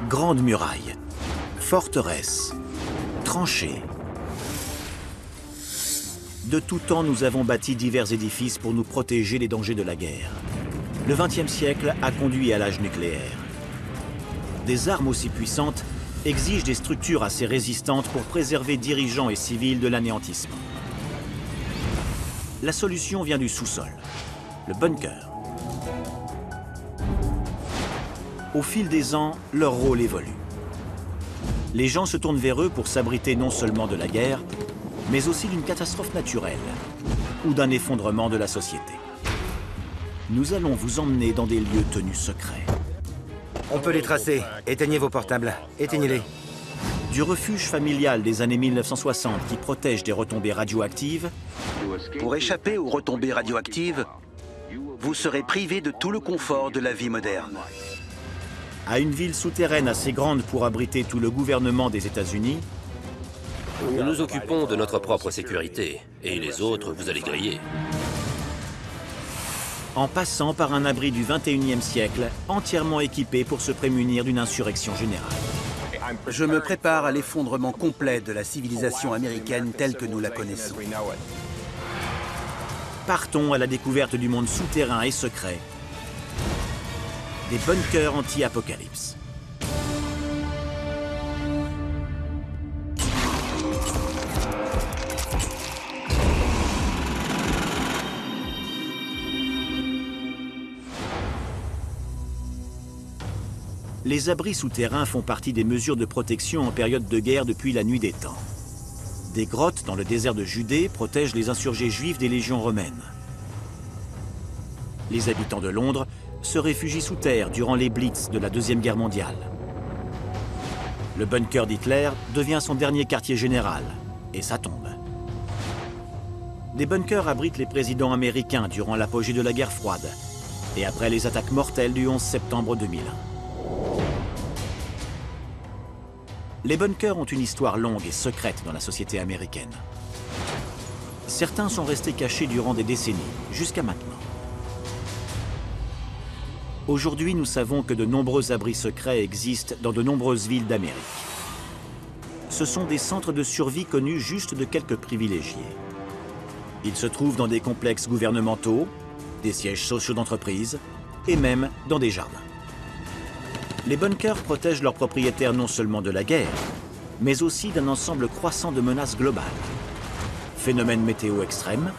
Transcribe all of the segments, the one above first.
Grande muraille, forteresse, tranchées. De tout temps, nous avons bâti divers édifices pour nous protéger des dangers de la guerre. Le XXe siècle a conduit à l'âge nucléaire. Des armes aussi puissantes exigent des structures assez résistantes pour préserver dirigeants et civils de l'anéantissement. La solution vient du sous-sol, le bunker. Au fil des ans, leur rôle évolue. Les gens se tournent vers eux pour s'abriter non seulement de la guerre, mais aussi d'une catastrophe naturelle ou d'un effondrement de la société. Nous allons vous emmener dans des lieux tenus secrets. On peut les tracer. Éteignez vos portables. Éteignez-les. Du refuge familial des années 1960 qui protège des retombées radioactives, Pour échapper aux retombées radioactives, vous serez privé de tout le confort de la vie moderne. à une ville souterraine assez grande pour abriter tout le gouvernement des États-Unis, Nous nous occupons de notre propre sécurité. Et les autres, vous allez griller. en passant par un abri du 21e siècle entièrement équipé pour se prémunir d'une insurrection générale. Je me prépare à l'effondrement complet de la civilisation américaine telle que nous la connaissons. Partons à la découverte du monde souterrain et secret, des bunkers anti-apocalypse. Les abris souterrains font partie des mesures de protection en période de guerre depuis la nuit des temps. Des grottes dans le désert de Judée protègent les insurgés juifs des légions romaines. Les habitants de Londres se réfugient sous terre durant les blitz de la Deuxième Guerre mondiale. Le bunker d'Hitler devient son dernier quartier général, et ça tombe. Des bunkers abritent les présidents américains durant l'apogée de la guerre froide, et après les attaques mortelles du 11 septembre 2001. Les bunkers ont une histoire longue et secrète dans la société américaine. Certains sont restés cachés durant des décennies, jusqu'à maintenant. Aujourd'hui, nous savons que de nombreux abris secrets existent dans de nombreuses villes d'Amérique. Ce sont des centres de survie connus juste de quelques privilégiés. Ils se trouvent dans des complexes gouvernementaux, des sièges sociaux d'entreprise et même dans des jardins. Les bunkers protègent leurs propriétaires non seulement de la guerre, mais aussi d'un ensemble croissant de menaces globales. Phénomènes météo extrêmes,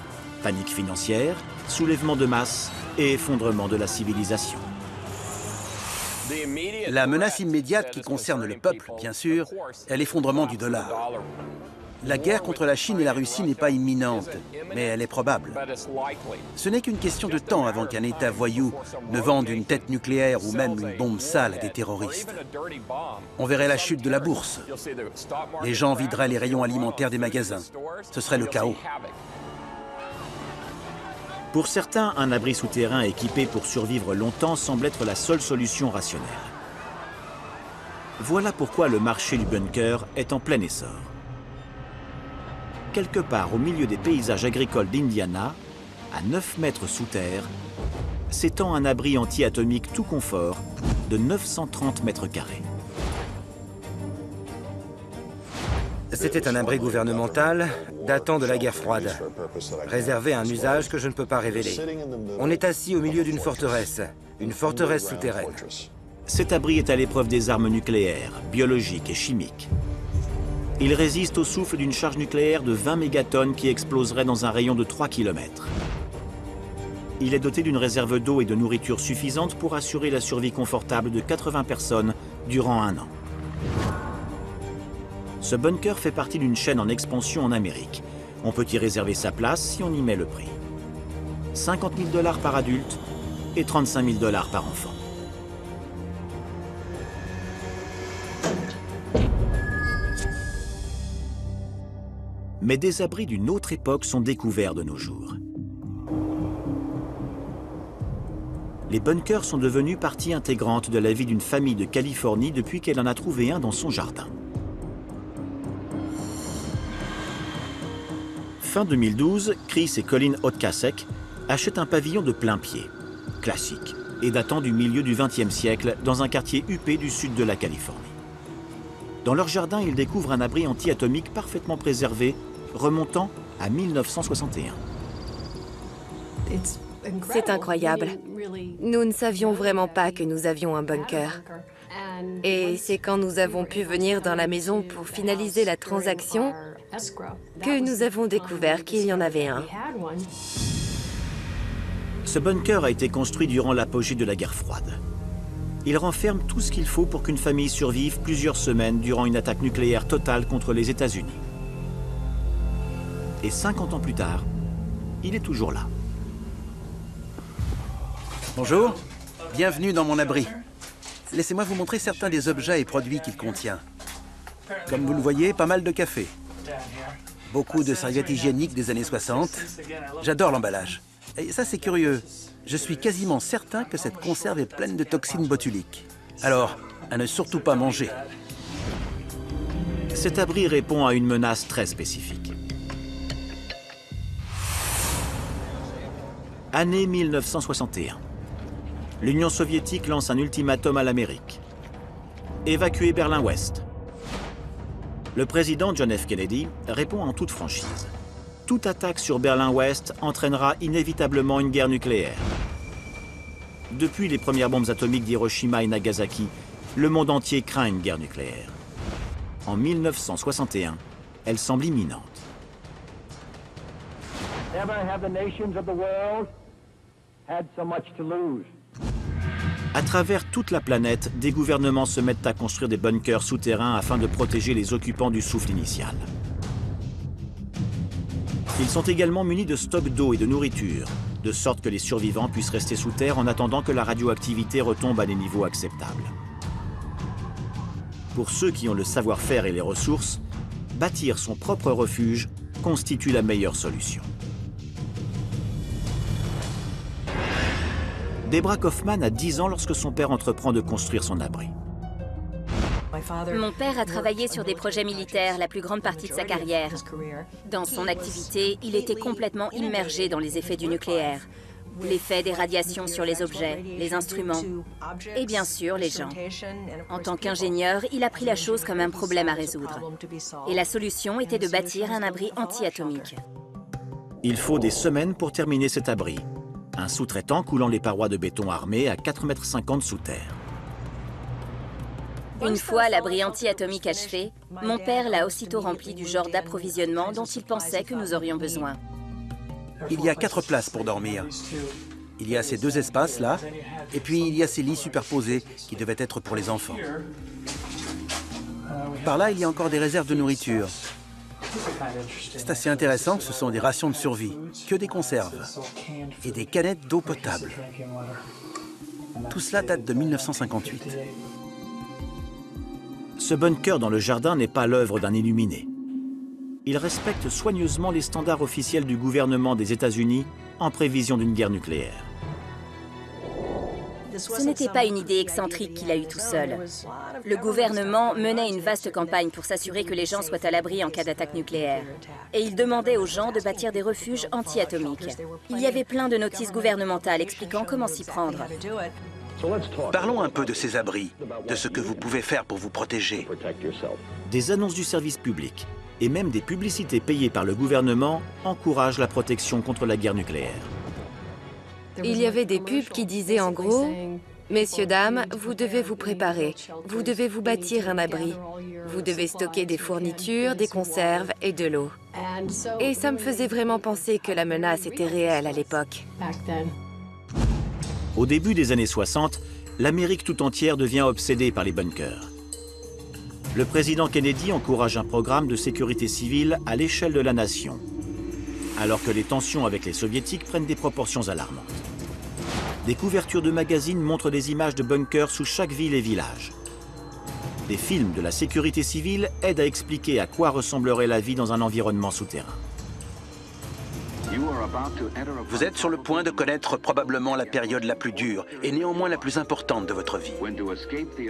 panique financière, soulèvement de masse et effondrement de la civilisation. La menace immédiate qui concerne le peuple, bien sûr, est l'effondrement du dollar. La guerre contre la Chine et la Russie n'est pas imminente, mais elle est probable. Ce n'est qu'une question de temps avant qu'un État voyou ne vende une tête nucléaire ou même une bombe sale à des terroristes. On verrait la chute de la bourse. Les gens videraient les rayons alimentaires des magasins. Ce serait le chaos. Pour certains, un abri souterrain équipé pour survivre longtemps semble être la seule solution rationnelle. Voilà pourquoi le marché du bunker est en plein essor. Quelque part au milieu des paysages agricoles d'Indiana, à 9 mètres sous terre, s'étend un abri anti-atomique tout confort de 930 mètres carrés. C'était un abri gouvernemental datant de la guerre froide, réservé à un usage que je ne peux pas révéler. On est assis au milieu d'une forteresse souterraine. Cet abri est à l'épreuve des armes nucléaires, biologiques et chimiques. Il résiste au souffle d'une charge nucléaire de 20 mégatonnes qui exploserait dans un rayon de 3 km. Il est doté d'une réserve d'eau et de nourriture suffisante pour assurer la survie confortable de 80 personnes durant un an. Ce bunker fait partie d'une chaîne en expansion en Amérique. On peut y réserver sa place si on y met le prix. 50 000 $ par adulte et 35 000 $ par enfant. Mais des abris d'une autre époque sont découverts de nos jours. Les bunkers sont devenus partie intégrante de la vie d'une famille de Californie depuis qu'elle en a trouvé un dans son jardin. Fin 2012, Chris et Colin Otkasek achètent un pavillon de plain-pied. Classique. et datant du milieu du XXe siècle dans un quartier huppé du sud de la Californie. Dans leur jardin, ils découvrent un abri anti-atomique parfaitement préservé, remontant à 1961. C'est incroyable. Nous ne savions vraiment pas que nous avions un bunker. Et c'est quand nous avons pu venir dans la maison pour finaliser la transaction que nous avons découvert qu'il y en avait un. Ce bunker a été construit durant l'apogée de la guerre froide. Il renferme tout ce qu'il faut pour qu'une famille survive plusieurs semaines durant une attaque nucléaire totale contre les États-Unis. Et 50 ans plus tard, il est toujours là. Bonjour, bienvenue dans mon abri. Laissez-moi vous montrer certains des objets et produits qu'il contient. Comme vous le voyez, pas mal de café. Beaucoup de serviettes hygiéniques des années 60. J'adore l'emballage. Et ça, c'est curieux. Je suis quasiment certain que cette conserve est pleine de toxines botuliques. Alors, à ne surtout pas manger. Cet abri répond à une menace très spécifique. Année 1961. L'Union soviétique lance un ultimatum à l'Amérique. Évacuer Berlin-Ouest. Le président John F. Kennedy répond en toute franchise. Toute attaque sur Berlin-Ouest entraînera inévitablement une guerre nucléaire. Depuis les premières bombes atomiques d'Hiroshima et Nagasaki, le monde entier craint une guerre nucléaire. En 1961, elle semble imminente. À travers toute la planète, des gouvernements se mettent à construire des bunkers souterrains afin de protéger les occupants du souffle initial. Ils sont également munis de stocks d'eau et de nourriture, de sorte que les survivants puissent rester sous terre en attendant que la radioactivité retombe à des niveaux acceptables. Pour ceux qui ont le savoir-faire et les ressources, bâtir son propre refuge constitue la meilleure solution. Deborah Kaufman a 10 ans lorsque son père entreprend de construire son abri. Mon père a travaillé sur des projets militaires la plus grande partie de sa carrière. Dans son activité, il était complètement immergé dans les effets du nucléaire, l'effet des radiations sur les objets, les instruments et bien sûr les gens. En tant qu'ingénieur, il a pris la chose comme un problème à résoudre. Et la solution était de bâtir un abri anti-atomique. Il faut des semaines pour terminer cet abri. Un sous-traitant coulant les parois de béton armé à 4,50 m sous terre. Une fois l'abri anti-atomique achevé, mon père l'a aussitôt rempli du genre d'approvisionnement dont il pensait que nous aurions besoin. Il y a 4 places pour dormir. Il y a ces 2 espaces là, et puis il y a ces lits superposés qui devaient être pour les enfants. Par là, il y a encore des réserves de nourriture. C'est assez intéressant, ce sont des rations de survie, que des conserves et des canettes d'eau potable. Tout cela date de 1958. Ce bunker dans le jardin n'est pas l'œuvre d'un illuminé. Il respecte soigneusement les standards officiels du gouvernement des États-Unis en prévision d'une guerre nucléaire. Ce n'était pas une idée excentrique qu'il a eue tout seul. Le gouvernement menait une vaste campagne pour s'assurer que les gens soient à l'abri en cas d'attaque nucléaire. Et il demandait aux gens de bâtir des refuges anti-atomiques. Il y avait plein de notices gouvernementales expliquant comment s'y prendre. Parlons un peu de ces abris, de ce que vous pouvez faire pour vous protéger. Des annonces du service public et même des publicités payées par le gouvernement encouragent la protection contre la guerre nucléaire. Il y avait des pubs qui disaient en gros « Messieurs, dames, vous devez vous préparer, vous devez vous bâtir un abri, vous devez stocker des fournitures, des conserves et de l'eau. » Et ça me faisait vraiment penser que la menace était réelle à l'époque. Au début des années 60, l'Amérique tout entière devient obsédée par les bunkers. Le président Kennedy encourage un programme de sécurité civile à l'échelle de la nation, alors que les tensions avec les soviétiques prennent des proportions alarmantes. Des couvertures de magazines montrent des images de bunkers sous chaque ville et village. Des films de la sécurité civile aident à expliquer à quoi ressemblerait la vie dans un environnement souterrain. Vous êtes sur le point de connaître probablement la période la plus dure et néanmoins la plus importante de votre vie.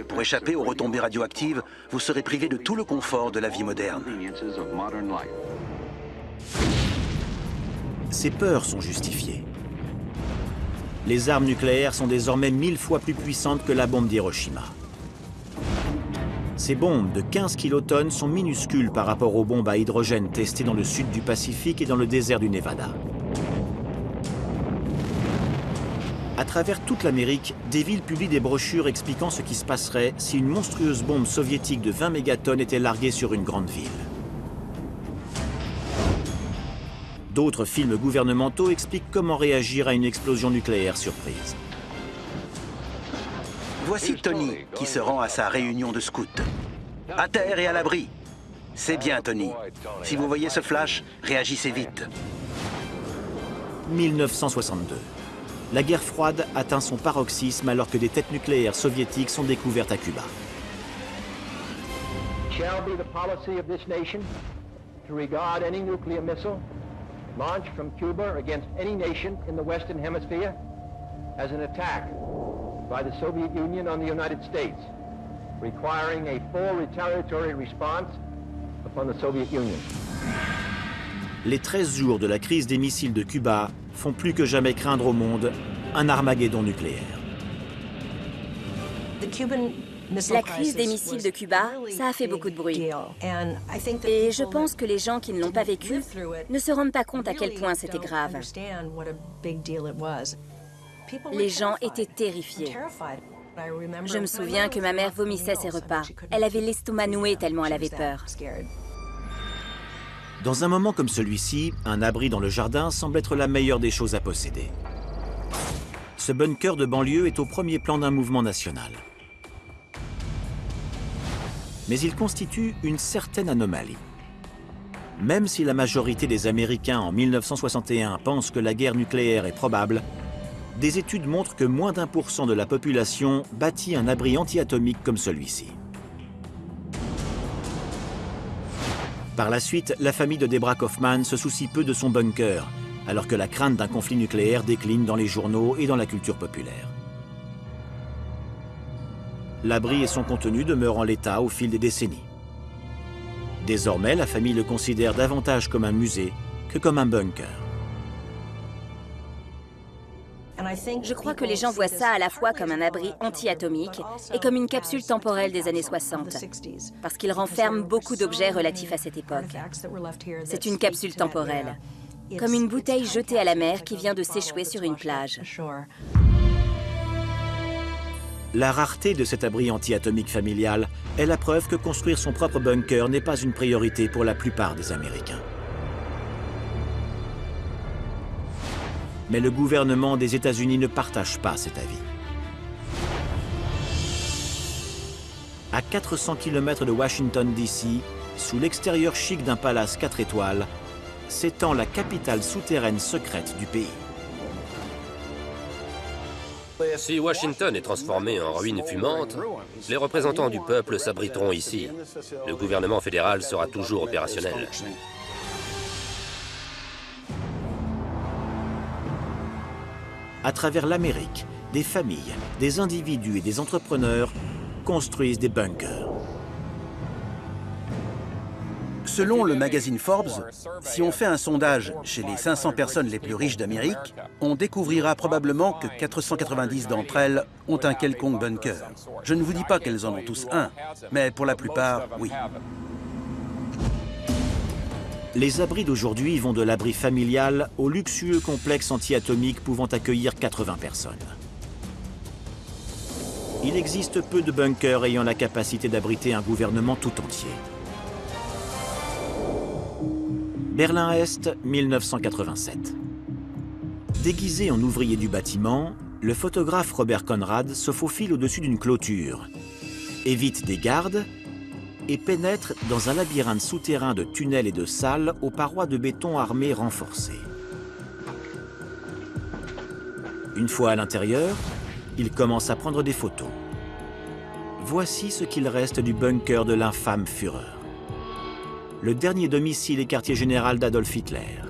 Pour échapper aux retombées radioactives, vous serez privé de tout le confort de la vie moderne. Ces peurs sont justifiées. Les armes nucléaires sont désormais 1000 fois plus puissantes que la bombe d'Hiroshima. Ces bombes de 15 kilotonnes sont minuscules par rapport aux bombes à hydrogène testées dans le sud du Pacifique et dans le désert du Nevada. À travers toute l'Amérique, des villes publient des brochures expliquant ce qui se passerait si une monstrueuse bombe soviétique de 20 mégatonnes était larguée sur une grande ville. D'autres films gouvernementaux expliquent comment réagir à une explosion nucléaire surprise. Voici Tony qui se rend à sa réunion de scouts. À terre et à l'abri. C'est bien, Tony. Si vous voyez ce flash, réagissez vite. 1962. La guerre froide atteint son paroxysme alors que des têtes nucléaires soviétiques sont découvertes à Cuba. Shall be the policy of this nation to regard any nuclear missile launched from Cuba against any nation in the Western Hemisphere as an attack by the Soviet Union on the United States, requiring a full retaliatory response upon the Soviet Union. Les 13 jours de la crise des missiles de Cuba font plus que jamais craindre au monde un Armageddon nucléaire. La crise des missiles de Cuba, ça a fait beaucoup de bruit. Et je pense que les gens qui ne l'ont pas vécu ne se rendent pas compte à quel point c'était grave. Les gens étaient terrifiés. Je me souviens que ma mère vomissait ses repas. Elle avait l'estomac noué tellement elle avait peur. Dans un moment comme celui-ci, un abri dans le jardin semble être la meilleure des choses à posséder. Ce bunker de banlieue est au premier plan d'un mouvement national. Mais il constitue une certaine anomalie. Même si la majorité des Américains en 1961 pensent que la guerre nucléaire est probable, des études montrent que moins d'1% de la population bâtit un abri anti-atomique comme celui-ci. Par la suite, la famille de Deborah Kaufman se soucie peu de son bunker, alors que la crainte d'un conflit nucléaire décline dans les journaux et dans la culture populaire. L'abri et son contenu demeurent en l'état au fil des décennies. Désormais, la famille le considère davantage comme un musée que comme un bunker. Je crois que les gens voient ça à la fois comme un abri anti-atomique et comme une capsule temporelle des années 60, parce qu'il renferme beaucoup d'objets relatifs à cette époque. C'est une capsule temporelle, comme une bouteille jetée à la mer qui vient de s'échouer sur une plage. La rareté de cet abri anti-atomique familial est la preuve que construire son propre bunker n'est pas une priorité pour la plupart des Américains. Mais le gouvernement des États-Unis ne partage pas cet avis. À 400 km de Washington, D.C., sous l'extérieur chic d'un palace 4 étoiles, s'étend la capitale souterraine secrète du pays. Si Washington est transformé en ruine fumante, les représentants du peuple s'abriteront ici. Le gouvernement fédéral sera toujours opérationnel. À travers l'Amérique, des familles, des individus et des entrepreneurs construisent des bunkers. Selon le magazine Forbes, si on fait un sondage chez les 500 personnes les plus riches d'Amérique, on découvrira probablement que 490 d'entre elles ont un quelconque bunker. Je ne vous dis pas qu'elles en ont tous un, mais pour la plupart, oui. Les abris d'aujourd'hui vont de l'abri familial au luxueux complexe anti-atomique pouvant accueillir 80 personnes. Il existe peu de bunkers ayant la capacité d'abriter un gouvernement tout entier. Berlin-Est, 1987. Déguisé en ouvrier du bâtiment, le photographe Robert Conrad se faufile au-dessus d'une clôture, évite des gardes et pénètre dans un labyrinthe souterrain de tunnels et de salles aux parois de béton armé renforcées. Une fois à l'intérieur, il commence à prendre des photos. Voici ce qu'il reste du bunker de l'infâme Führer. Le dernier domicile et quartier général d'Adolf Hitler.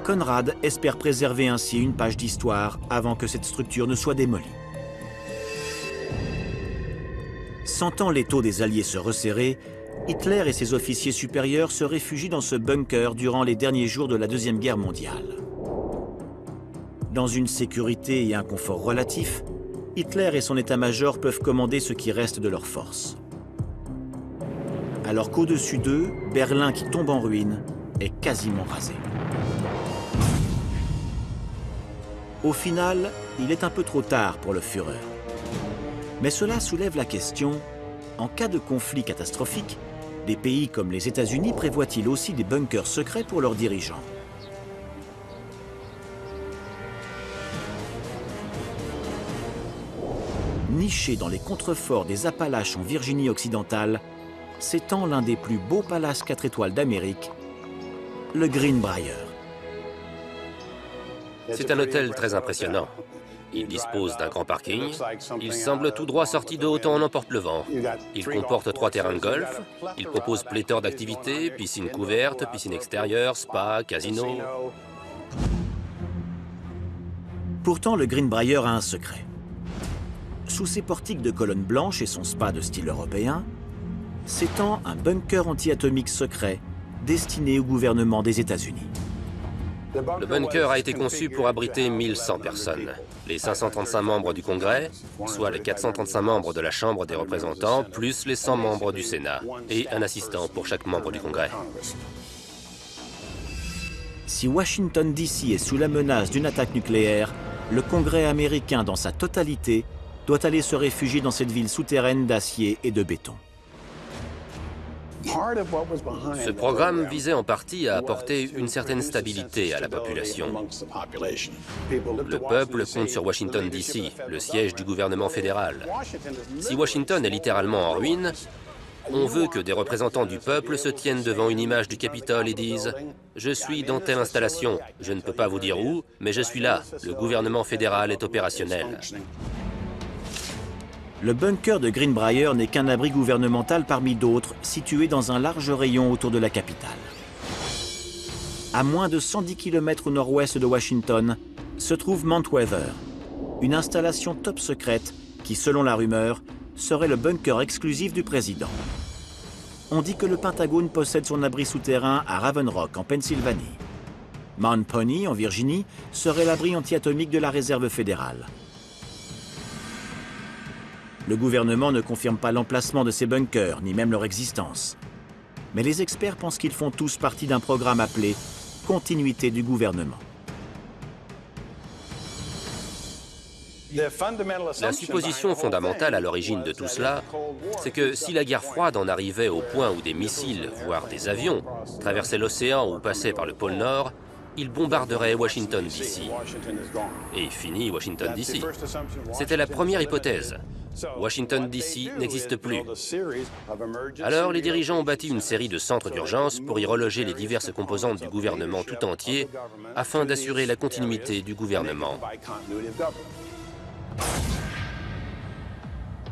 Conrad espère préserver ainsi une page d'histoire avant que cette structure ne soit démolie. Sentant l'étau des Alliés se resserrer, Hitler et ses officiers supérieurs se réfugient dans ce bunker durant les derniers jours de la Deuxième Guerre mondiale. Dans une sécurité et un confort relatifs, Hitler et son état-major peuvent commander ce qui reste de leurs forces. Alors qu'au-dessus d'eux, Berlin qui tombe en ruine est quasiment rasé. Au final, il est un peu trop tard pour le Führer. Mais cela soulève la question, en cas de conflit catastrophique, des pays comme les États-Unis prévoient-ils aussi des bunkers secrets pour leurs dirigeants? Niché dans les contreforts des Appalaches en Virginie occidentale, s'étend l'un des plus beaux palaces 4 étoiles d'Amérique, le Greenbrier. C'est un hôtel très impressionnant. Il dispose d'un grand parking. Il semble tout droit sorti de Autant en emporte le vent. Il comporte 3 terrains de golf. Il propose pléthore d'activités, piscine couverte, piscine extérieure, spa, casino. Pourtant, le Greenbrier a un secret. Sous ses portiques de colonnes blanches et son spa de style européen, s'étend un bunker anti-atomique secret destiné au gouvernement des États-Unis. Le bunker a été conçu pour abriter 1100 personnes. Les 535 membres du Congrès, soit les 435 membres de la Chambre des représentants, plus les 100 membres du Sénat, et un assistant pour chaque membre du Congrès. Si Washington DC est sous la menace d'une attaque nucléaire, le Congrès américain dans sa totalité doit aller se réfugier dans cette ville souterraine d'acier et de béton. Ce programme visait en partie à apporter une certaine stabilité à la population. Le peuple compte sur Washington DC, le siège du gouvernement fédéral. Si Washington est littéralement en ruine, on veut que des représentants du peuple se tiennent devant une image du Capitole et disent « Je suis dans telle installation, je ne peux pas vous dire où, mais je suis là, le gouvernement fédéral est opérationnel. » Le bunker de Greenbrier n'est qu'un abri gouvernemental parmi d'autres, situé dans un large rayon autour de la capitale. À moins de 110 km au nord-ouest de Washington, se trouve Mount Weather, une installation top secrète qui, selon la rumeur, serait le bunker exclusif du président. On dit que le Pentagone possède son abri souterrain à Raven Rock, en Pennsylvanie. Mount Pony, en Virginie, serait l'abri anti-atomique de la réserve fédérale. Le gouvernement ne confirme pas l'emplacement de ces bunkers, ni même leur existence. Mais les experts pensent qu'ils font tous partie d'un programme appelé « Continuité du gouvernement ». La supposition fondamentale à l'origine de tout cela, c'est que si la guerre froide en arrivait au point où des missiles, voire des avions, traversaient l'océan ou passaient par le pôle Nord, ils bombarderaient Washington DC. Et fini Washington DC. C'était la première hypothèse. Washington DC n'existe plus. Alors les dirigeants ont bâti une série de centres d'urgence pour y reloger les diverses composantes du gouvernement tout entier afin d'assurer la continuité du gouvernement.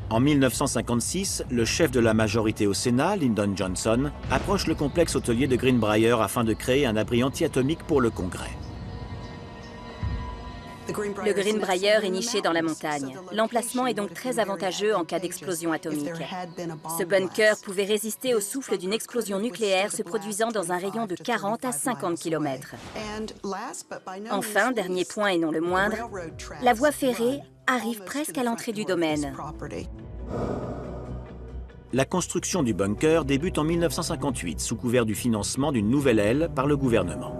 En 1956, le chef de la majorité au Sénat, Lyndon Johnson, approche le complexe hôtelier de Greenbrier afin de créer un abri anti-atomique pour le Congrès. Le Greenbrier est niché dans la montagne. L'emplacement est donc très avantageux en cas d'explosion atomique. Ce bunker pouvait résister au souffle d'une explosion nucléaire se produisant dans un rayon de 40 à 50 km. Enfin, dernier point et non le moindre, la voie ferrée arrive presque à l'entrée du domaine. La construction du bunker débute en 1958 sous couvert du financement d'une nouvelle aile par le gouvernement.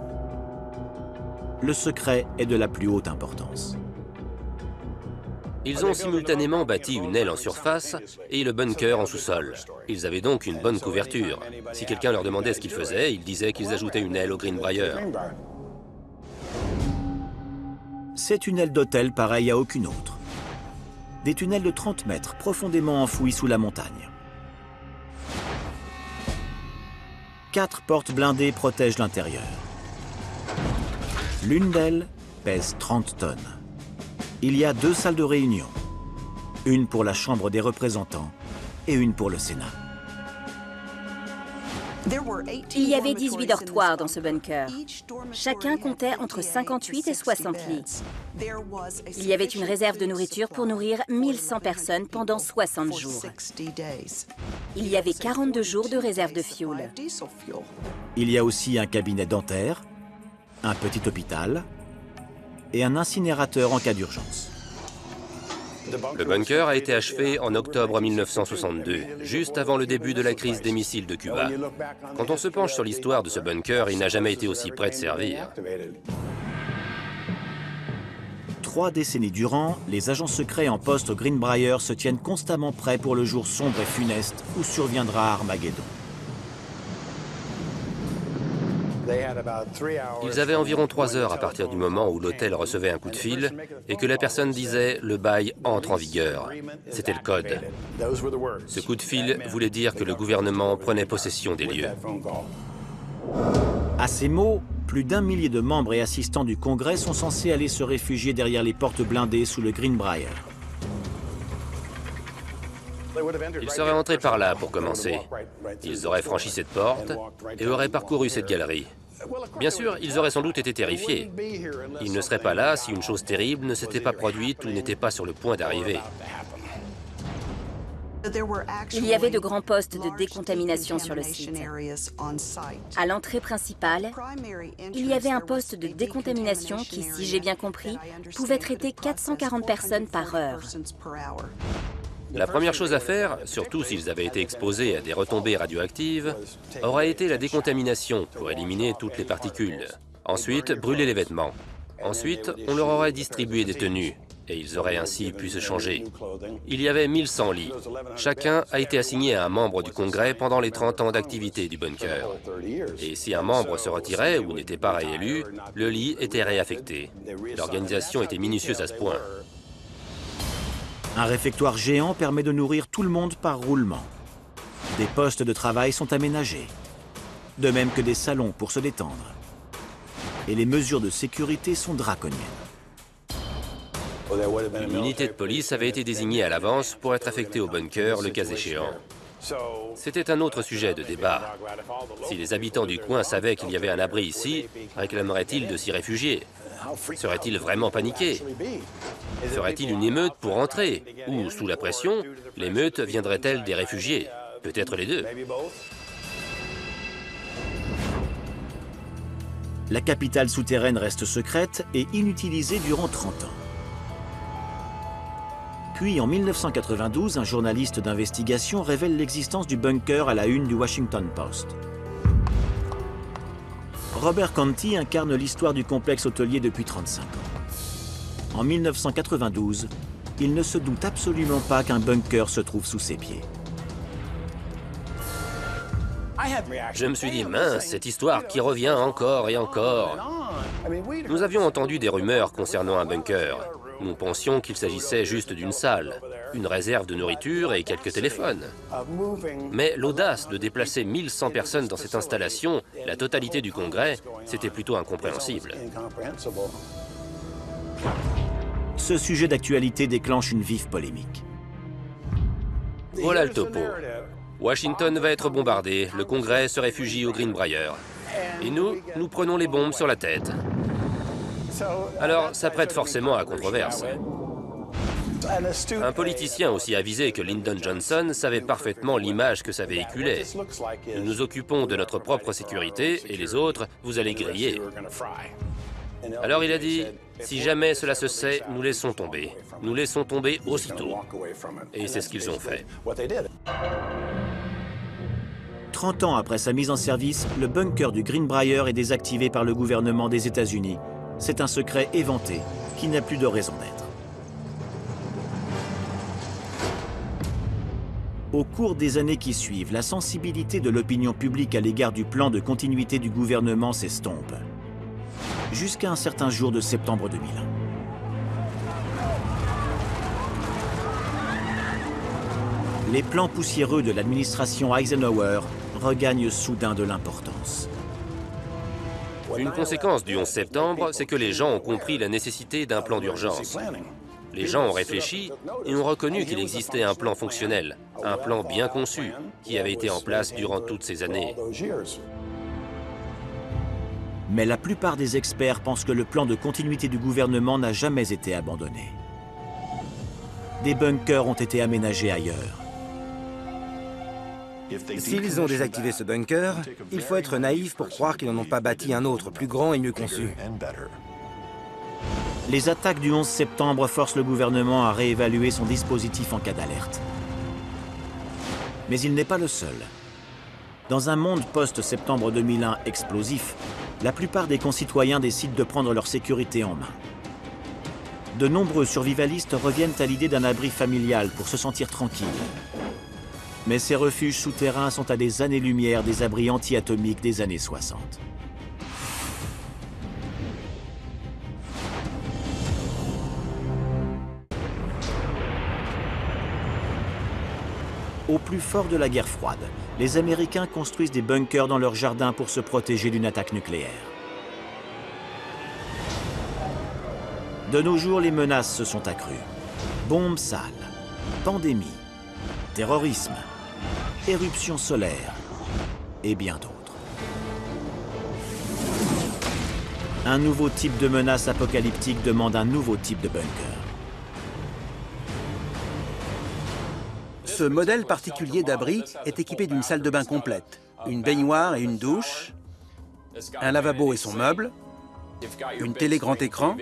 Le secret est de la plus haute importance. Ils ont simultanément bâti une aile en surface et le bunker en sous-sol. Ils avaient donc une bonne couverture. Si quelqu'un leur demandait ce qu'ils faisaient, ils disaient qu'ils ajoutaient une aile au Greenbrier. C'est une aile d'hôtel pareille à aucune autre. Des tunnels de 30 mètres profondément enfouis sous la montagne. 4 portes blindées protègent l'intérieur. L'une d'elles pèse 30 tonnes. Il y a 2 salles de réunion, une pour la Chambre des représentants et une pour le Sénat. Il y avait 18 dortoirs dans ce bunker. Chacun comptait entre 58 et 60 lits. Il y avait une réserve de nourriture pour nourrir 1100 personnes pendant 60 jours. Il y avait 42 jours de réserve de fioul. Il y a aussi un cabinet dentaire, un petit hôpital, et un incinérateur en cas d'urgence. Le bunker a été achevé en octobre 1962, juste avant le début de la crise des missiles de Cuba. Quand on se penche sur l'histoire de ce bunker, il n'a jamais été aussi près de servir. 3 décennies durant, les agents secrets en poste au Greenbrier se tiennent constamment prêts pour le jour sombre et funeste où surviendra Armageddon. Ils avaient environ 3 heures à partir du moment où l'hôtel recevait un coup de fil et que la personne disait « le bail entre en vigueur ». C'était le code. Ce coup de fil voulait dire que le gouvernement prenait possession des lieux. À ces mots, plus d'1 millier de membres et assistants du Congrès sont censés aller se réfugier derrière les portes blindées sous le Greenbrier. Ils seraient entrés par là pour commencer. Ils auraient franchi cette porte et auraient parcouru cette galerie. Bien sûr, ils auraient sans doute été terrifiés. Ils ne seraient pas là si une chose terrible ne s'était pas produite ou n'était pas sur le point d'arriver. Il y avait de grands postes de décontamination sur le site. À l'entrée principale, il y avait un poste de décontamination qui, si j'ai bien compris, pouvait traiter 440 personnes par heure. La première chose à faire, surtout s'ils avaient été exposés à des retombées radioactives, aurait été la décontamination pour éliminer toutes les particules. Ensuite, brûler les vêtements. Ensuite, on leur aurait distribué des tenues et ils auraient ainsi pu se changer. Il y avait 1100 lits. Chacun a été assigné à un membre du Congrès pendant les 30 ans d'activité du bunker. Et si un membre se retirait ou n'était pas réélu, le lit était réaffecté. L'organisation était minutieuse à ce point. Un réfectoire géant permet de nourrir tout le monde par roulement. Des postes de travail sont aménagés, de même que des salons pour se détendre. Et les mesures de sécurité sont draconiennes. Une unité de police avait été désignée à l'avance pour être affectée au bunker, le cas échéant. C'était un autre sujet de débat. Si les habitants du coin savaient qu'il y avait un abri ici, réclameraient-ils de s'y réfugier? Seraient-ils vraiment paniqués? Ferait-il une émeute pour entrer? Ou, sous la pression, l'émeute viendrait-elle des réfugiés? Peut-être les deux. La capitale souterraine reste secrète et inutilisée durant 30 ans. Puis, en 1992, un journaliste d'investigation révèle l'existence du bunker à la une du Washington Post. Robert Conti incarne l'histoire du complexe hôtelier depuis 35 ans. En 1992, il ne se doute absolument pas qu'un bunker se trouve sous ses pieds. Je me suis dit, mince, cette histoire qui revient encore et encore. Nous avions entendu des rumeurs concernant un bunker. Nous pensions qu'il s'agissait juste d'une salle, une réserve de nourriture et quelques téléphones. Mais l'audace de déplacer 1100 personnes dans cette installation, la totalité du Congrès, c'était plutôt incompréhensible. Ce sujet d'actualité déclenche une vive polémique. Voilà le topo. Washington va être bombardé, le Congrès se réfugie au Greenbrier. Et nous prenons les bombes sur la tête. Alors, ça prête forcément à controverse. Un politicien aussi avisé que Lyndon Johnson savait parfaitement l'image que ça véhiculait. Nous nous occupons de notre propre sécurité et les autres, vous allez griller. Alors il a dit, si jamais cela se sait, nous laissons tomber. Nous laissons tomber aussitôt. Et c'est ce qu'ils ont fait. 30 ans après sa mise en service, le bunker du Greenbrier est désactivé par le gouvernement des États-Unis. C'est un secret éventé qui n'a plus de raison d'être. Au cours des années qui suivent, la sensibilité de l'opinion publique à l'égard du plan de continuité du gouvernement s'estompe. Jusqu'à un certain jour de septembre 2001. Les plans poussiéreux de l'administration Eisenhower regagnent soudain de l'importance. Une conséquence du 11 septembre, c'est que les gens ont compris la nécessité d'un plan d'urgence. Les gens ont réfléchi et ont reconnu qu'il existait un plan fonctionnel, un plan bien conçu, qui avait été en place durant toutes ces années. Mais la plupart des experts pensent que le plan de continuité du gouvernement n'a jamais été abandonné. Des bunkers ont été aménagés ailleurs. S'ils ont désactivé ce bunker, il faut être naïf pour croire qu'ils n'en ont pas bâti un autre, plus grand et mieux conçu. Les attaques du 11 septembre forcent le gouvernement à réévaluer son dispositif en cas d'alerte. Mais il n'est pas le seul. Dans un monde post-septembre 2001 explosif, la plupart des concitoyens décident de prendre leur sécurité en main. De nombreux survivalistes reviennent à l'idée d'un abri familial pour se sentir tranquille. Mais ces refuges souterrains sont à des années-lumière des abris anti-atomiques des années 60. Au plus fort de la guerre froide, les Américains construisent des bunkers dans leurs jardins pour se protéger d'une attaque nucléaire. De nos jours, les menaces se sont accrues. Bombes sales, pandémie, terrorisme, éruptions solaires et bien d'autres. Un nouveau type de menace apocalyptique demande un nouveau type de bunker. Ce modèle particulier d'abri est équipé d'une salle de bain complète, une baignoire et une douche, un lavabo et son meuble, une télé grand écran,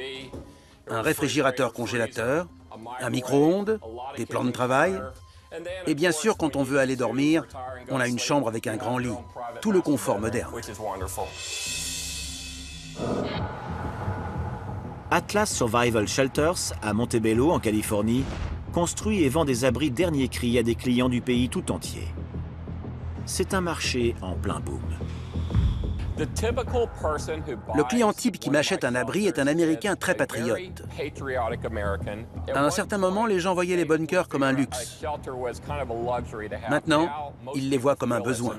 un réfrigérateur congélateur, un micro-ondes, des plans de travail, et bien sûr, quand on veut aller dormir, on a une chambre avec un grand lit, tout le confort moderne. Atlas Survival Shelters, à Montebello, en Californie, construit et vend des abris dernier cri à des clients du pays tout entier. C'est un marché en plein boom. Le client type qui m'achète un abri est un Américain très patriote. À un certain moment, les gens voyaient les bunkers comme un luxe. Maintenant, ils les voient comme un besoin.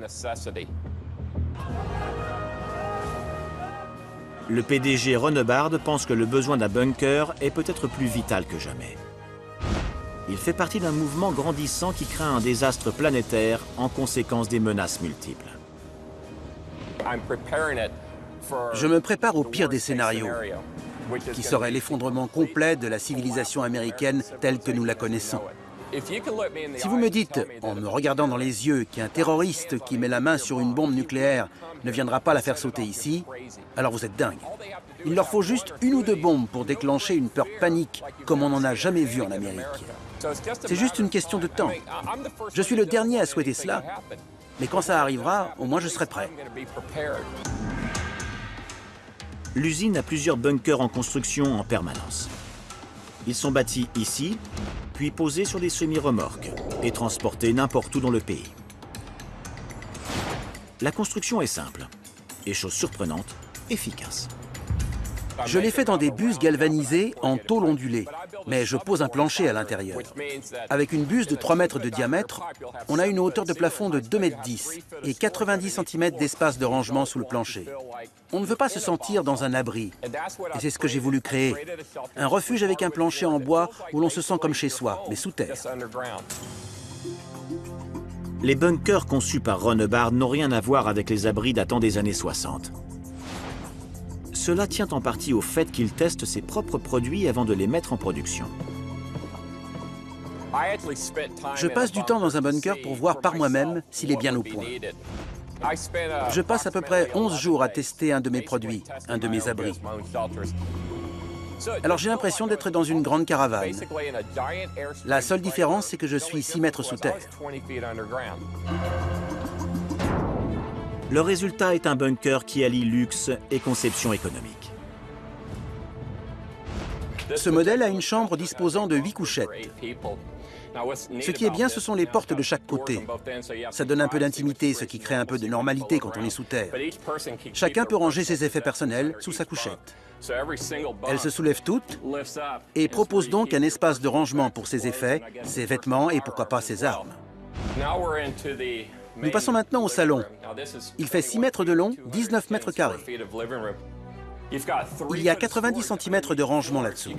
Le PDG Ronebard pense que le besoin d'un bunker est peut-être plus vital que jamais. Il fait partie d'un mouvement grandissant qui craint un désastre planétaire en conséquence des menaces multiples. Je me prépare au pire des scénarios, qui serait l'effondrement complet de la civilisation américaine telle que nous la connaissons. Si vous me dites, en me regardant dans les yeux, qu'un terroriste qui met la main sur une bombe nucléaire ne viendra pas la faire sauter ici, alors vous êtes dingue. Il leur faut juste une ou deux bombes pour déclencher une peur panique comme on n'en a jamais vu en Amérique. C'est juste une question de temps. Je suis le dernier à souhaiter cela, mais quand ça arrivera, au moins je serai prêt. L'usine a plusieurs bunkers en construction en permanence. Ils sont bâtis ici, puis posés sur des semi-remorques et transportés n'importe où dans le pays. La construction est simple et, chose surprenante, efficace. Je l'ai fait dans des bus galvanisés en tôle ondulée, mais je pose un plancher à l'intérieur. Avec une buse de 3 mètres de diamètre, on a une hauteur de plafond de 2,10 m et 90 cm d'espace de rangement sous le plancher. On ne veut pas se sentir dans un abri, et c'est ce que j'ai voulu créer. Un refuge avec un plancher en bois où l'on se sent comme chez soi, mais sous terre. Les bunkers conçus par Ronebard n'ont rien à voir avec les abris datant des années 60. Cela tient en partie au fait qu'il teste ses propres produits avant de les mettre en production. Je passe du temps dans un bunker pour voir par moi-même s'il est bien au point. Je passe à peu près 11 jours à tester un de mes produits, un de mes abris. Alors j'ai l'impression d'être dans une grande caravane. La seule différence, c'est que je suis 6 mètres sous terre. Le résultat est un bunker qui allie luxe et conception économique. Ce modèle a une chambre disposant de 8 couchettes. Ce qui est bien, ce sont les portes de chaque côté. Ça donne un peu d'intimité, ce qui crée un peu de normalité quand on est sous terre. Chacun peut ranger ses effets personnels sous sa couchette. Elles se soulèvent toutes et proposent donc un espace de rangement pour ses effets, ses vêtements et pourquoi pas ses armes. Nous passons maintenant au salon. Il fait 6 mètres de long, 19 mètres carrés. Il y a 90 cm de rangement là-dessous.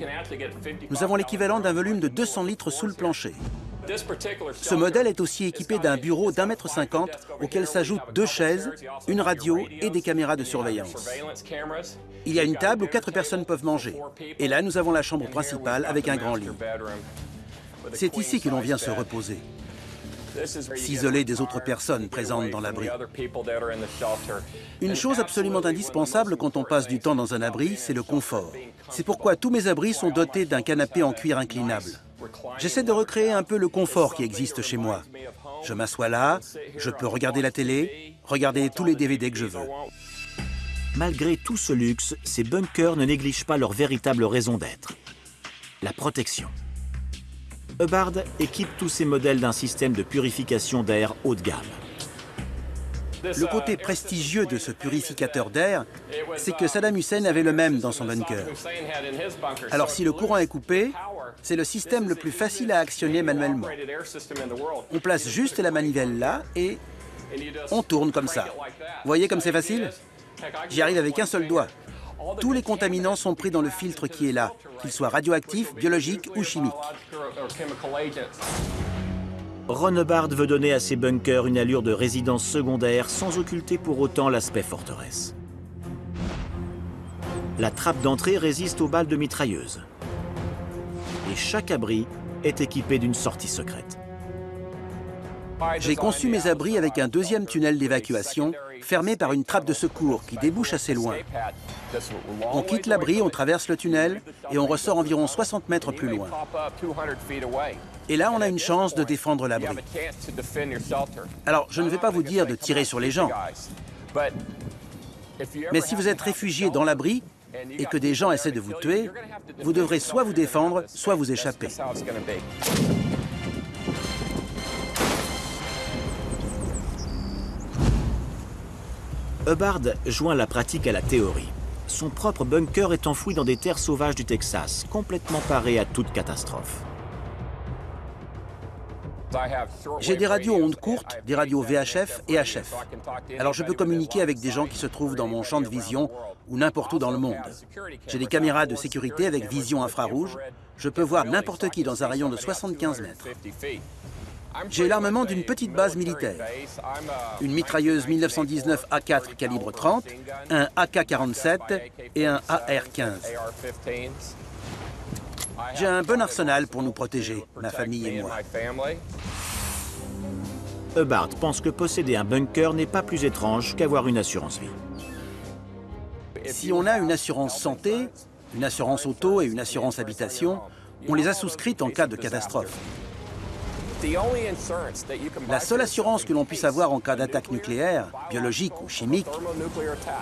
Nous avons l'équivalent d'un volume de 200 litres sous le plancher. Ce modèle est aussi équipé d'un bureau d'1,50 m auquel s'ajoutent 2 chaises, une radio et des caméras de surveillance. Il y a une table où 4 personnes peuvent manger. Et là, nous avons la chambre principale avec un grand lit. C'est ici que l'on vient se reposer. s'isoler des autres personnes présentes dans l'abri. Une chose absolument indispensable quand on passe du temps dans un abri, c'est le confort. C'est pourquoi tous mes abris sont dotés d'un canapé en cuir inclinable. J'essaie de recréer un peu le confort qui existe chez moi. Je m'assois là, je peux regarder la télé, regarder tous les DVD que je veux. Malgré tout ce luxe, ces bunkers ne négligent pas leur véritable raison d'être, la protection. Hubbard équipe tous ses modèles d'un système de purification d'air haut de gamme. Le côté prestigieux de ce purificateur d'air, c'est que Saddam Hussein avait le même dans son bunker. Alors si le courant est coupé, c'est le système le plus facile à actionner manuellement. On place juste la manivelle là et on tourne comme ça. Vous voyez comme c'est facile? J'y arrive avec un seul doigt. Tous les contaminants sont pris dans le filtre qui est là, qu'ils soient radioactifs, biologiques ou chimiques. Ron Hubbard veut donner à ses bunkers une allure de résidence secondaire sans occulter pour autant l'aspect forteresse. La trappe d'entrée résiste aux balles de mitrailleuse. Et chaque abri est équipé d'une sortie secrète. J'ai conçu mes abris avec un deuxième tunnel d'évacuation fermé par une trappe de secours qui débouche assez loin. On quitte l'abri, on traverse le tunnel et on ressort environ 60 mètres plus loin. Et là, on a une chance de défendre l'abri. Alors, je ne vais pas vous dire de tirer sur les gens. Mais si vous êtes réfugié dans l'abri et que des gens essaient de vous tuer, vous devrez soit vous défendre, soit vous échapper. Hubbard joint la pratique à la théorie. Son propre bunker est enfoui dans des terres sauvages du Texas, complètement paré à toute catastrophe. J'ai des radios ondes courtes, des radios VHF et HF. Alors je peux communiquer avec des gens qui se trouvent dans mon champ de vision ou n'importe où dans le monde. J'ai des caméras de sécurité avec vision infrarouge. Je peux voir n'importe qui dans un rayon de 75 mètres. J'ai l'armement d'une petite base militaire. Une mitrailleuse 1919 A4 calibre 30, un AK-47 et un AR-15. J'ai un bon arsenal pour nous protéger, ma famille et moi. Hubbard pense que posséder un bunker n'est pas plus étrange qu'avoir une assurance vie. Si on a une assurance santé, une assurance auto et une assurance habitation, on les a souscrites en cas de catastrophe. La seule assurance que l'on puisse avoir en cas d'attaque nucléaire, biologique ou chimique,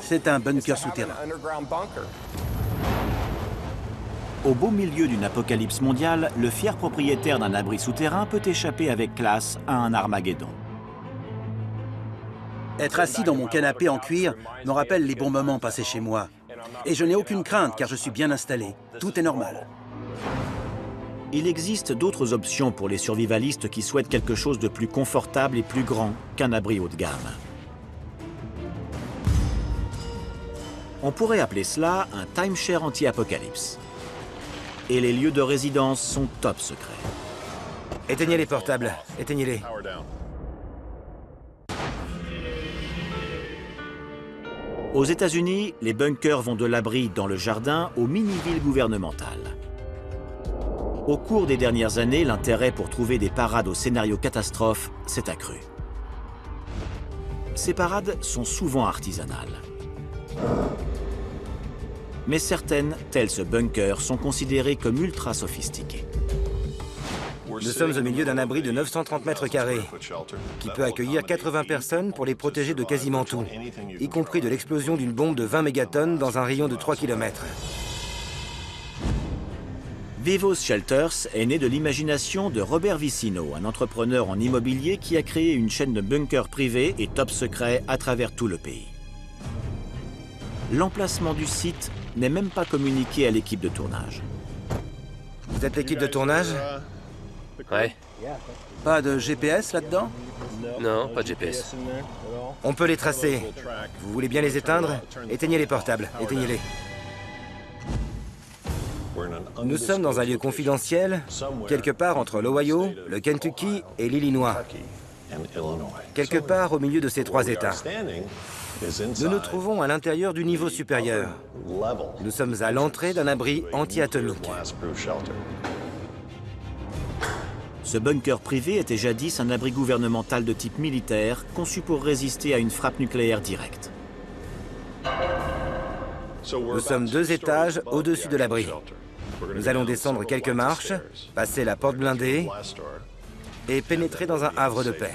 c'est un bunker souterrain. Au beau milieu d'une apocalypse mondiale, le fier propriétaire d'un abri souterrain peut échapper avec classe à un Armageddon. Être assis dans mon canapé en cuir me rappelle les bons moments passés chez moi. Et je n'ai aucune crainte car je suis bien installé. Tout est normal. Il existe d'autres options pour les survivalistes qui souhaitent quelque chose de plus confortable et plus grand qu'un abri haut de gamme. On pourrait appeler cela un timeshare anti-apocalypse. Et les lieux de résidence sont top secrets. Éteignez les portables, éteignez-les. Aux États-Unis, les bunkers vont de l'abri dans le jardin aux mini-villes gouvernementales. Au cours des dernières années, l'intérêt pour trouver des parades au scénario catastrophe s'est accru. Ces parades sont souvent artisanales. Mais certaines, telles ce bunker, sont considérées comme ultra sophistiquées. Nous sommes au milieu d'un abri de 930 mètres carrés, qui peut accueillir 80 personnes pour les protéger de quasiment tout, y compris de l'explosion d'une bombe de 20 mégatonnes dans un rayon de 3 km. Vivos Shelters est né de l'imagination de Robert Vicino, un entrepreneur en immobilier qui a créé une chaîne de bunkers privés et top secrets à travers tout le pays. L'emplacement du site n'est même pas communiqué à l'équipe de tournage. Vous êtes l'équipe de tournage? Ouais. Pas de GPS là-dedans? Non, pas de GPS. On peut les tracer. Vous voulez bien les éteindre? Éteignez les portables, éteignez-les. Nous sommes dans un lieu confidentiel, quelque part entre l'Ohio, le Kentucky et l'Illinois. Quelque part au milieu de ces trois États. Nous nous trouvons à l'intérieur du niveau supérieur. Nous sommes à l'entrée d'un abri anti-atomique. Ce bunker privé était jadis un abri gouvernemental de type militaire conçu pour résister à une frappe nucléaire directe. Nous sommes 2 étages au-dessus de l'abri. Nous allons descendre quelques marches, passer la porte blindée et pénétrer dans un havre de paix.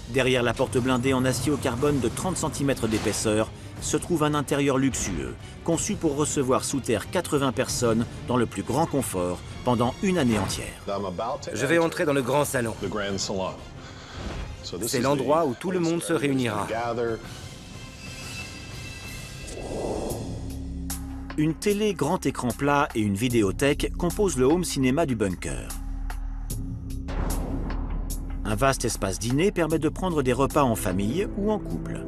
Derrière la porte blindée en acier au carbone de 30 cm d'épaisseur se trouve un intérieur luxueux, conçu pour recevoir sous terre 80 personnes dans le plus grand confort pendant une année entière. Je vais entrer dans le grand salon. C'est l'endroit où tout le monde se réunira. Une télé grand écran plat et une vidéothèque composent le home cinéma du bunker. Un vaste espace dîner permet de prendre des repas en famille ou en couple.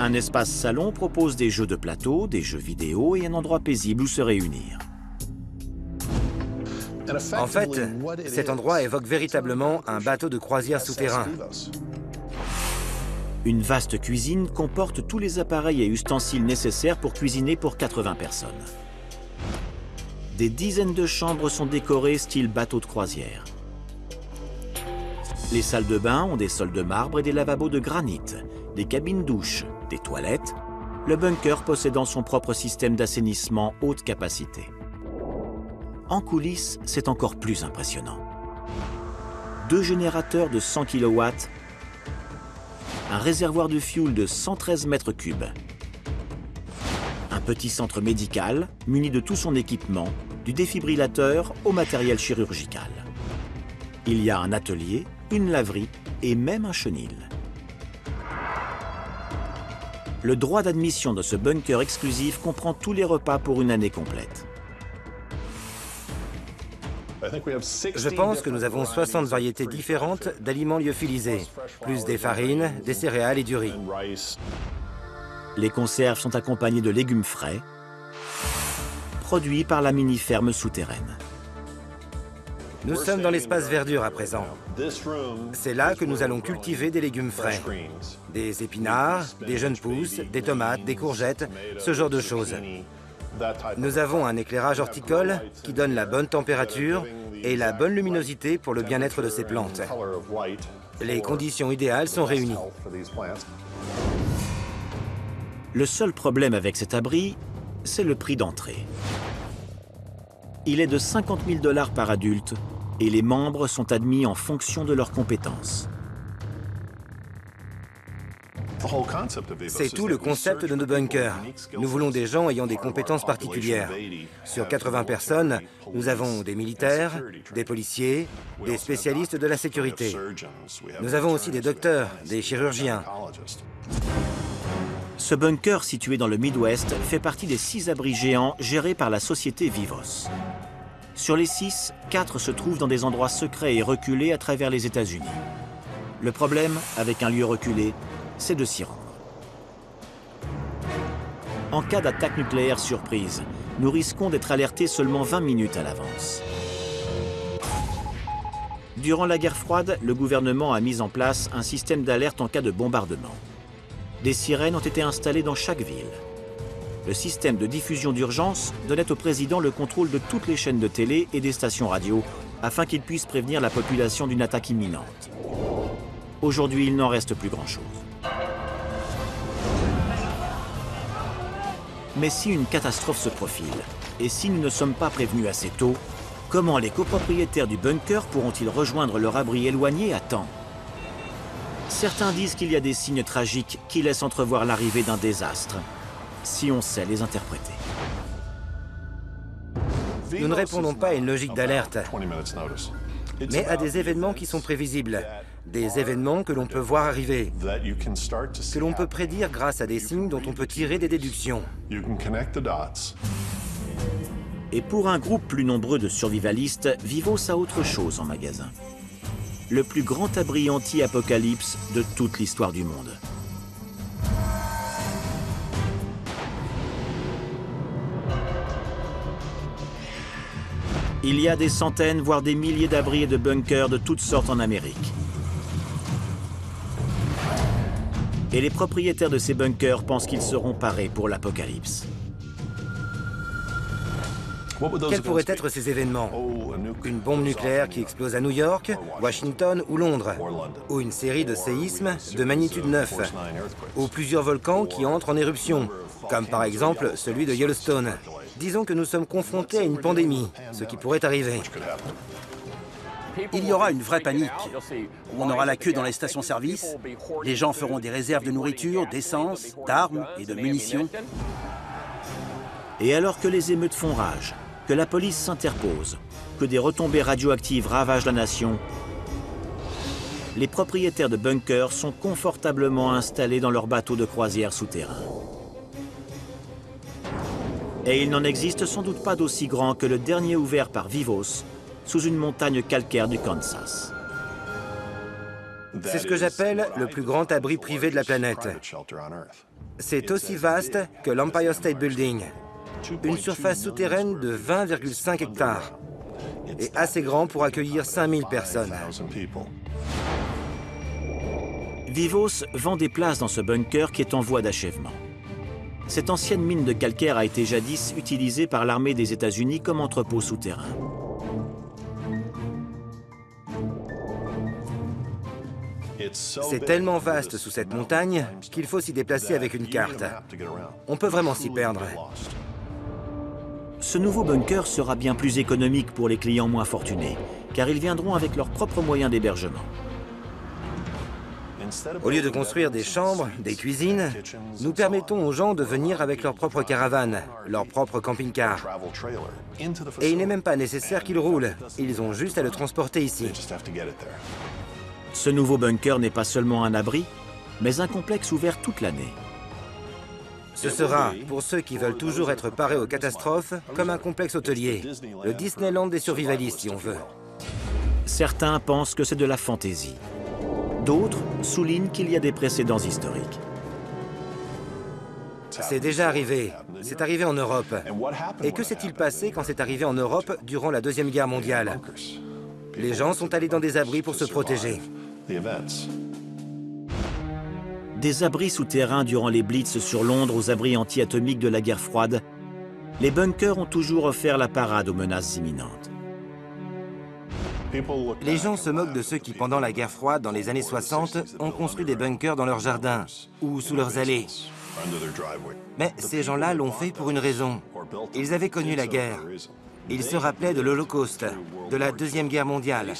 Un espace salon propose des jeux de plateau, des jeux vidéo et un endroit paisible où se réunir. En fait, cet endroit évoque véritablement un bateau de croisière souterrain. Une vaste cuisine comporte tous les appareils et ustensiles nécessaires pour cuisiner pour 80 personnes. Des dizaines de chambres sont décorées style bateau de croisière. Les salles de bain ont des sols de marbre et des lavabos de granit, des cabines douches, des toilettes, le bunker possédant son propre système d'assainissement haute capacité. En coulisses, c'est encore plus impressionnant. 2 générateurs de 100 kW, un réservoir de fioul de 113 mètres cubes, un petit centre médical muni de tout son équipement, du défibrillateur au matériel chirurgical. Il y a un atelier, une laverie et même un chenil. Le droit d'admission de ce bunker exclusif comprend tous les repas pour une année complète. Je pense que nous avons 60 variétés différentes d'aliments lyophilisés, plus des farines, des céréales et du riz. Les conserves sont accompagnées de légumes frais, produits par la mini-ferme souterraine. Nous sommes dans l'espace verdure à présent. C'est là que nous allons cultiver des légumes frais. Des épinards, des jeunes pousses, des tomates, des courgettes, ce genre de choses. Nous avons un éclairage horticole qui donne la bonne température et la bonne luminosité pour le bien-être de ces plantes. Les conditions idéales sont réunies. Le seul problème avec cet abri, c'est le prix d'entrée. Il est de 50 000 $ par adulte et les membres sont admis en fonction de leurs compétences. C'est tout le concept de nos bunkers. Nous voulons des gens ayant des compétences particulières. Sur 80 personnes, nous avons des militaires, des policiers, des spécialistes de la sécurité. Nous avons aussi des docteurs, des chirurgiens. Ce bunker situé dans le Midwest fait partie des 6 abris géants gérés par la société Vivos. Sur les 6, 4 se trouvent dans des endroits secrets et reculés à travers les États-Unis. Le problème, avec un lieu reculé, c'est de s'y rendre. En cas d'attaque nucléaire surprise, nous risquons d'être alertés seulement 20 minutes à l'avance. Durant la guerre froide, le gouvernement a mis en place un système d'alerte en cas de bombardement. Des sirènes ont été installées dans chaque ville. Le système de diffusion d'urgence donnait au président le contrôle de toutes les chaînes de télé et des stations radio afin qu'il puisse prévenir la population d'une attaque imminente. Aujourd'hui, il n'en reste plus grand-chose. Mais si une catastrophe se profile, et si nous ne sommes pas prévenus assez tôt, comment les copropriétaires du bunker pourront-ils rejoindre leur abri éloigné à temps? Certains disent qu'il y a des signes tragiques qui laissent entrevoir l'arrivée d'un désastre, si on sait les interpréter. Nous ne répondons pas à une logique d'alerte, mais à des événements qui sont prévisibles, des événements que l'on peut voir arriver, que l'on peut prédire grâce à des signes dont on peut tirer des déductions. Et pour un groupe plus nombreux de survivalistes, Vivos a autre chose en magasin. Le plus grand abri anti-apocalypse de toute l'histoire du monde. Il y a des centaines, voire des milliers d'abris et de bunkers de toutes sortes en Amérique. Et les propriétaires de ces bunkers pensent qu'ils seront parés pour l'apocalypse. Quels pourraient être ces événements? Une bombe nucléaire qui explose à New York, Washington ou Londres? Ou une série de séismes de magnitude 9? Ou plusieurs volcans qui entrent en éruption, comme par exemple celui de Yellowstone? Disons que nous sommes confrontés à une pandémie, ce qui pourrait arriver. Il y aura une vraie panique. On aura la queue dans les stations-service. Les gens feront des réserves de nourriture, d'essence, d'armes et de munitions. Et alors que les émeutes font rage, que la police s'interpose, que des retombées radioactives ravagent la nation, les propriétaires de bunkers sont confortablement installés dans leurs bateaux de croisière souterrains. Et il n'en existe sans doute pas d'aussi grand que le dernier ouvert par Vivos, sous une montagne calcaire du Kansas. C'est ce que j'appelle le plus grand abri privé de la planète. C'est aussi vaste que l'Empire State Building, une surface souterraine de 20,5 hectares, et assez grand pour accueillir 5000 personnes. Vivos vend des places dans ce bunker qui est en voie d'achèvement. Cette ancienne mine de calcaire a été jadis utilisée par l'armée des États-Unis comme entrepôt souterrain. C'est tellement vaste sous cette montagne qu'il faut s'y déplacer avec une carte. On peut vraiment s'y perdre. Ce nouveau bunker sera bien plus économique pour les clients moins fortunés, car ils viendront avec leurs propres moyens d'hébergement. Au lieu de construire des chambres, des cuisines, nous permettons aux gens de venir avec leur propre caravane, leur propre camping-car. Et il n'est même pas nécessaire qu'ils roulent, ils ont juste à le transporter ici. Ce nouveau bunker n'est pas seulement un abri, mais un complexe ouvert toute l'année. Ce sera, pour ceux qui veulent toujours être parés aux catastrophes, comme un complexe hôtelier, le Disneyland des survivalistes si on veut. Certains pensent que c'est de la fantaisie. D'autres soulignent qu'il y a des précédents historiques. C'est déjà arrivé. C'est arrivé en Europe. Et que s'est-il passé quand c'est arrivé en Europe durant la Deuxième Guerre mondiale? Les gens sont allés dans des abris pour se protéger. Des abris souterrains durant les blitz sur Londres aux abris anti-atomiques de la guerre froide, les bunkers ont toujours offert la parade aux menaces imminentes. Les gens se moquent de ceux qui, pendant la guerre froide, dans les années 60, ont construit des bunkers dans leurs jardins ou sous leurs allées. Mais ces gens-là l'ont fait pour une raison. Ils avaient connu la guerre. Ils se rappelaient de l'Holocauste, de la Deuxième Guerre mondiale.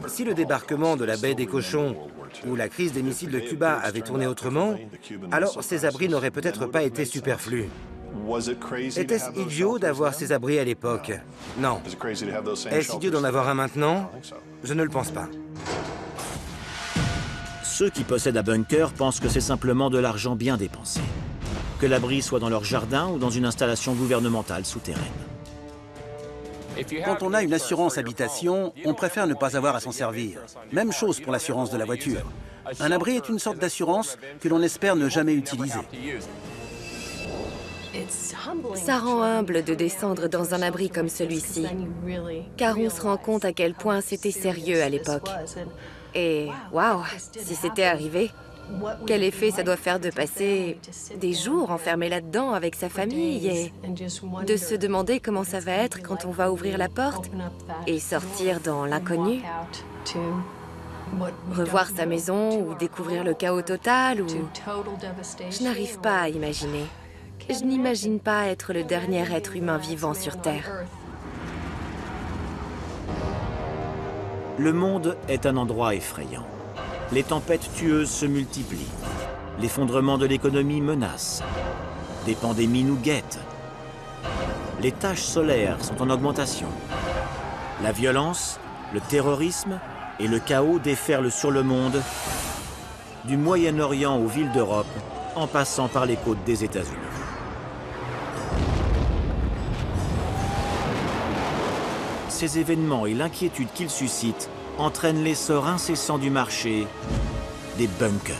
Si le débarquement de la baie des Cochons ou la crise des missiles de Cuba avait tourné autrement, alors ces abris n'auraient peut-être pas été superflus. Était-ce idiot d'avoir ces abris à l'époque? Non. Est-ce idiot d'en avoir un maintenant? Je ne le pense pas. Ceux qui possèdent un bunker pensent que c'est simplement de l'argent bien dépensé. Que l'abri soit dans leur jardin ou dans une installation gouvernementale souterraine. Quand on a une assurance habitation, on préfère ne pas avoir à s'en servir. Même chose pour l'assurance de la voiture. Un abri est une sorte d'assurance que l'on espère ne jamais utiliser. Ça rend humble de descendre dans un abri comme celui-ci, car on se rend compte à quel point c'était sérieux à l'époque. Et waouh, si c'était arrivé, quel effet ça doit faire de passer des jours enfermé là-dedans avec sa famille et de se demander comment ça va être quand on va ouvrir la porte et sortir dans l'inconnu. Revoir sa maison ou découvrir le chaos total ou... Je n'arrive pas à imaginer. Je n'imagine pas être le dernier être humain vivant sur Terre. Le monde est un endroit effrayant. Les tempêtes tueuses se multiplient. L'effondrement de l'économie menace. Des pandémies nous guettent. Les taches solaires sont en augmentation. La violence, le terrorisme et le chaos déferlent sur le monde, du Moyen-Orient aux villes d'Europe, en passant par les côtes des États-Unis. Ces événements et l'inquiétude qu'ils suscitent entraînent l'essor incessant du marché des bunkers.